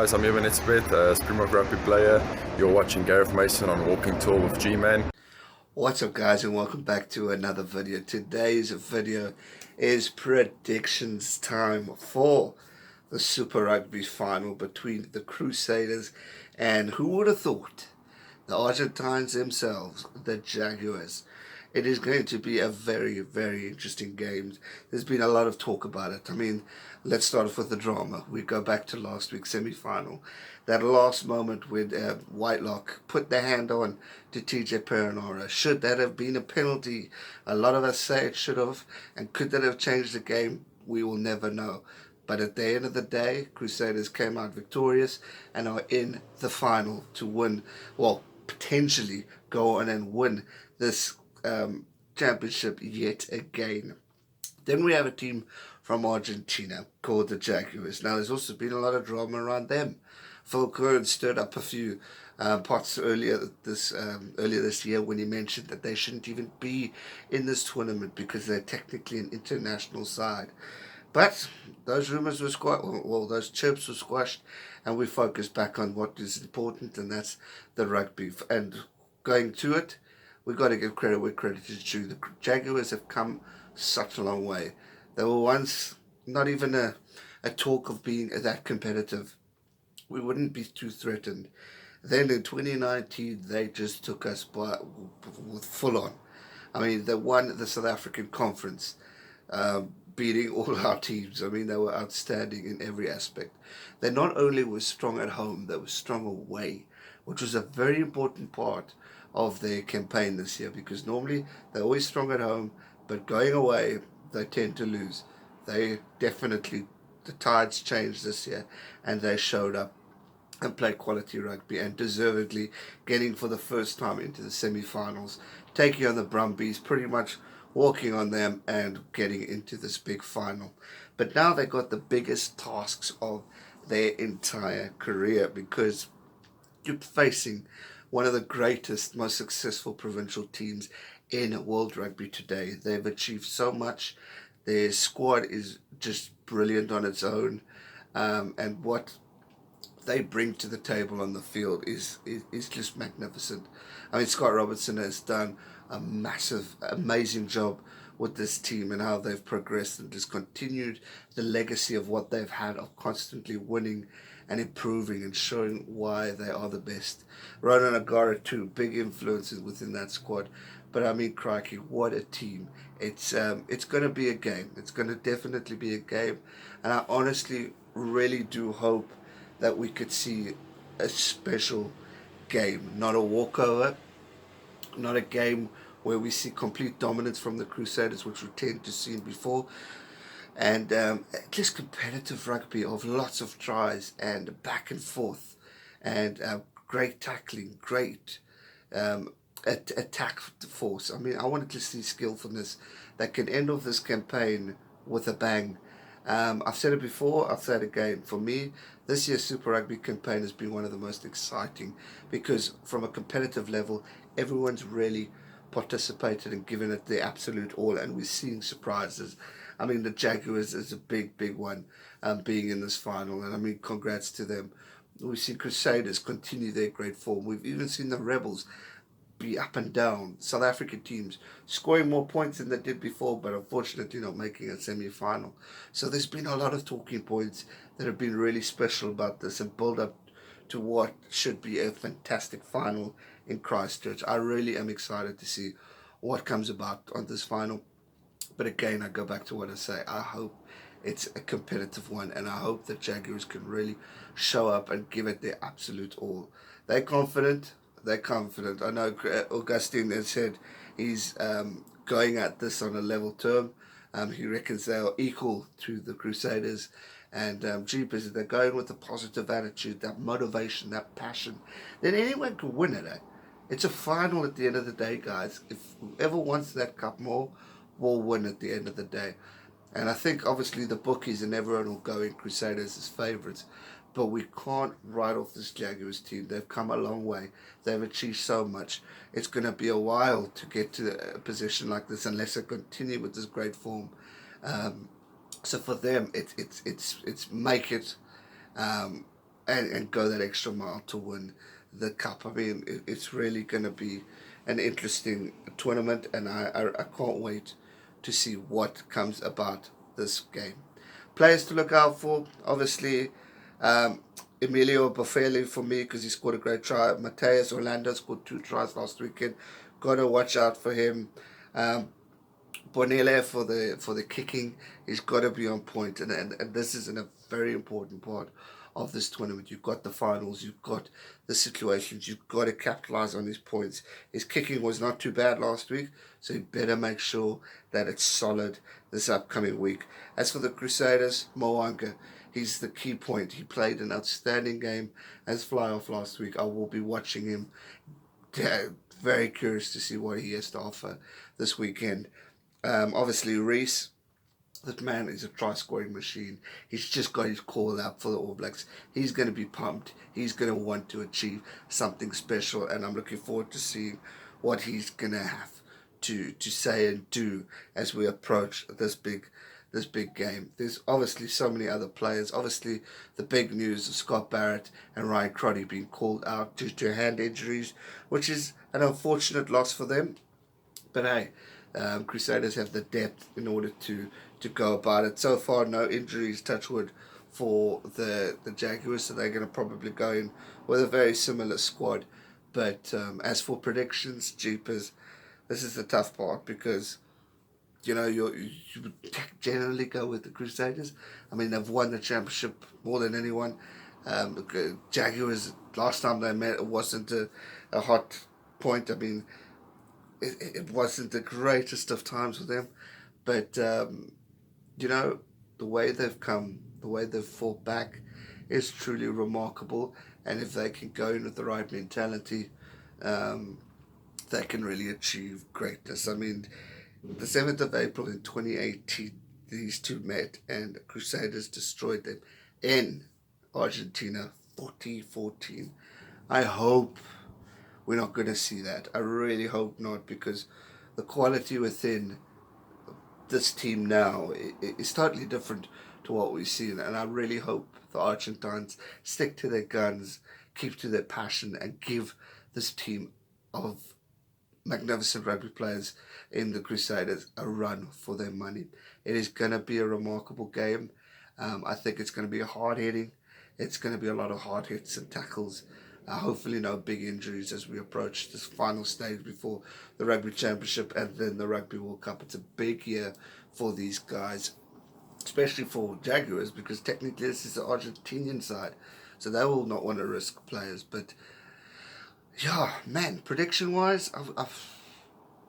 guys, I'm Evan Etzbeth, a Super Rugby player. You're watching Gareth Mason on Walking Tour with G-Man. What's up guys, and welcome back to another video. Today's video is predictions time for the Super Rugby final between the Crusaders and, who would have thought, the Argentines themselves, the Jaguares. It is going to be a very, very interesting game. There's been a lot of talk about it. I mean, let's start off with the drama. We go back to last week's semi-final. That last moment when Whitelock put their hand on to TJ Perenara. Should that have been a penalty? A lot of us say it should have. And could that have changed the game? We will never know. But at the end of the day, Crusaders came out victorious and are in the final to win, well, potentially go on and win this championship yet again. Then we have a team from Argentina called the Jaguares. Now, there's also been a lot of drama around them. Phil Curran stirred up a few pots earlier this year when he mentioned that they shouldn't even be in this tournament because they're technically an international side. But those rumours were squashed, well, those chirps were squashed, and we focused back on what is important, and that's the rugby. And going to it, we've got to give credit where credit is due. The Jaguars have come such a long way. They were once not even a talk of being that competitive. We wouldn't be too threatened. Then in 2019, they just took us by full on. I mean, they won the South African Conference, beating all our teams. I mean, they were outstanding in every aspect. They not only were strong at home, they were strong away, which was a very important part of their campaign this year, because normally they're always strong at home, but going away they tend to lose. They definitely, the tides changed this year, and they showed up and played quality rugby, and deservedly getting for the first time into the semi-finals, taking on the Brumbies, pretty much walking on them and getting into this big final. But now they got the biggest tasks of their entire career, because you're facing one of the greatest, most successful provincial teams in world rugby today. They've achieved so much. Their squad is just brilliant on its own, and what they bring to the table on the field is just magnificent. I mean, Scott Robertson has done a massive, amazing job with this team and how they've progressed and just continued the legacy of what they've had of constantly winning and improving and showing why they are the best. Ronan and Gareth too, big influences within that squad. But I mean, crikey, what a team. It's going to be a game. It's going to definitely be a game. And I honestly really do hope that we could see a special game, not a walkover, not a game where we see complete dominance from the Crusaders, which we tend to see before, and just competitive rugby of lots of tries and back and forth, and great tackling, great attack force. I mean, I wanted to see skillfulness that can end off this campaign with a bang. I've said it before, I'll say it again. For me, this year's Super Rugby campaign has been one of the most exciting, because from a competitive level, everyone's really participated and given it the absolute all, and we're seeing surprises. I mean, the Jaguars is a big, big one, being in this final, and I mean, congrats to them. We've seen Crusaders continue their great form. We've even seen the Rebels be up and down. South African teams scoring more points than they did before, but unfortunately not making a semi-final. So there's been a lot of talking points that have been really special about this and build up to what should be a fantastic final in Christchurch. I really am excited to see what comes about on this final. But again, I go back to what I say. I hope it's a competitive one, and I hope the Jaguars can really show up and give it their absolute all. They're confident. They're confident. I know Augustine has said he's going at this on a level term. He reckons they are equal to the Crusaders. And jeepers, they're going with a positive attitude, that motivation, that passion. Then anyone can win it. It's a final at the end of the day, guys. If whoever wants that cup more will win at the end of the day. And I think obviously the bookies and everyone will go in Crusaders as favourites. But we can't write off this Jaguars team. They've come a long way. They've achieved so much. It's going to be a while to get to a position like this unless they continue with this great form. So for them, it's make it and go that extra mile to win the cup. I mean, it's really going to be an interesting tournament, and I can't wait to see what comes about this game. Players to look out for, obviously, um, Emilio Buffelli for me because he scored a great try. Mateus Orlando scored 2 tries last weekend. Got to watch out for him. Um, Bonele for the kicking, he's got to be on point, and this is a very important part of this tournament. You've got the finals, you've got the situations, you've got to capitalize on his points. His kicking was not too bad last week, so you better make sure that it's solid this upcoming week. As for the Crusaders, Moanga, he's the key point. He played an outstanding game as fly-off last week. I will be watching him. Very curious to see what he has to offer this weekend. Obviously, Reese, that man is a try scoring machine. He's just got his call out for the All Blacks. He's going to be pumped. He's going to want to achieve something special, and I'm looking forward to seeing what he's going to have to say and do as we approach this big game. There's obviously so many other players. Obviously, the big news of Scott Barrett and Ryan Crotty being called out due to hand injuries, which is an unfortunate loss for them. But hey, Crusaders have the depth in order to go about it. So far, no injuries, touch wood, for the Jaguars, so they're going to probably go in with a very similar squad. But as for predictions, jeepers, this is the tough part because you would generally go with the Crusaders. I mean, they've won the championship more than anyone. Jaguars, last time they met, it wasn't a hot point. I mean, it wasn't the greatest of times for them, but the way they've come, the way they've fought back, is truly remarkable. And if they can go in with the right mentality, they can really achieve greatness. I mean, the 7th of April in 2018, these two met, and Crusaders destroyed them in Argentina, 40-14. I hope we're not going to see that. I really hope not, because the quality within this team now is totally different to what we've seen, and I really hope the Argentines stick to their guns, keep to their passion, and give this team of magnificent rugby players in the Crusaders a run for their money. It is going to be a remarkable game. I think it's going to be a hard hitting. It's going to be a lot of hard hits and tackles. Hopefully no big injuries as we approach this final stage before the Rugby Championship and then the Rugby World Cup. It's a big year for these guys, especially for Jaguars, because technically this is the Argentinian side, so they will not want to risk players. But yeah, man, prediction-wise,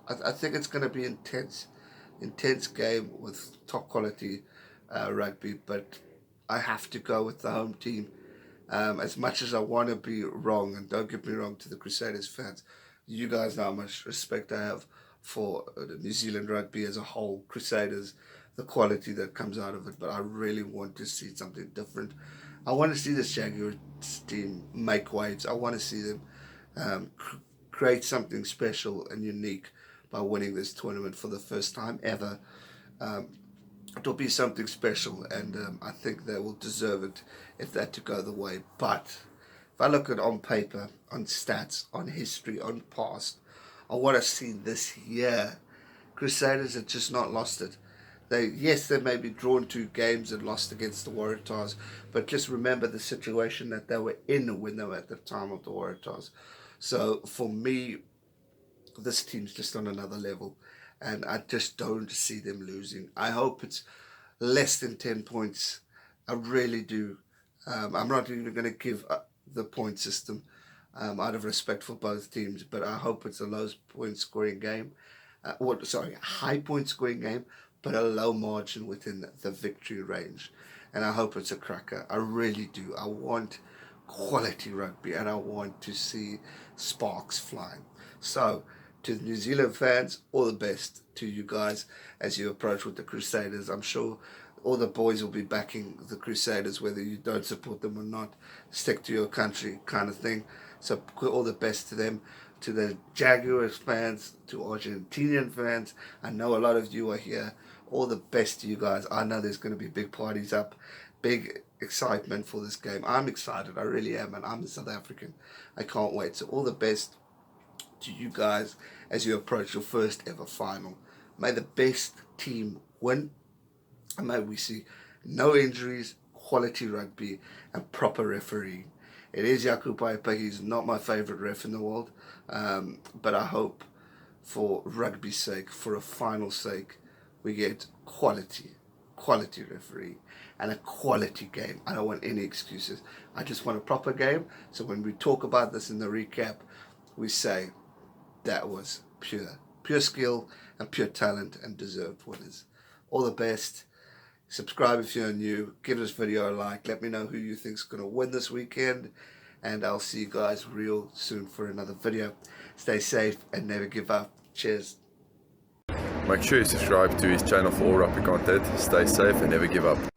I think it's going to be intense game with top quality rugby. But I have to go with the home team. As much as I want to be wrong, and don't get me wrong to the Crusaders fans, you guys know how much respect I have for the New Zealand rugby as a whole, Crusaders, the quality that comes out of it, but I really want to see something different. I want to see this Jaguars team make waves. I want to see them create something special and unique by winning this tournament for the first time ever. It'll be something special, and I think they will deserve it if that to go the way. But if I look at on paper, on stats, on history, on past, on what I've seen this year, Crusaders have just not lost it. They may be drawn 2 games and lost against the Waratahs, but just remember the situation that they were in when they were at the time of the Waratahs. So for me, this team's just on another level, and I just don't see them losing. I hope it's less than 10 points. I really do. I'm not even going to give the point system out of respect for both teams, but I hope it's a low point scoring game. A high point scoring game, but a low margin within the victory range. And I hope it's a cracker. I really do. I want quality rugby, and I want to see sparks flying. So, to the New Zealand fans, all the best to you guys as you approach with the Crusaders. I'm sure all the boys will be backing the Crusaders, whether you don't support them or not. Stick to your country kind of thing. So all the best to them. To the Jaguars fans, to Argentinian fans, I know a lot of you are here. All the best to you guys. I know there's going to be big parties up big excitement for this game. I'm excited, I really am, and I'm a South African. I can't wait. So all the best to you guys as you approach your first ever final. May the best team win, and may we see no injuries, quality rugby, and proper refereeing. It is Jaco Paipa. He's not my favourite ref in the world, but I hope for rugby's sake, for a final sake, we get quality referee and a quality game. I don't want any excuses. I just want a proper game. So when we talk about this in the recap, we say that was pure skill and pure talent and deserved winners. All the best. Subscribe if you're new. Give this video a like. Let me know who you think is going to win this weekend. And I'll see you guys real soon for another video. Stay safe and never give up. Cheers. Make sure you subscribe to his channel for all rugby content. Stay safe and never give up.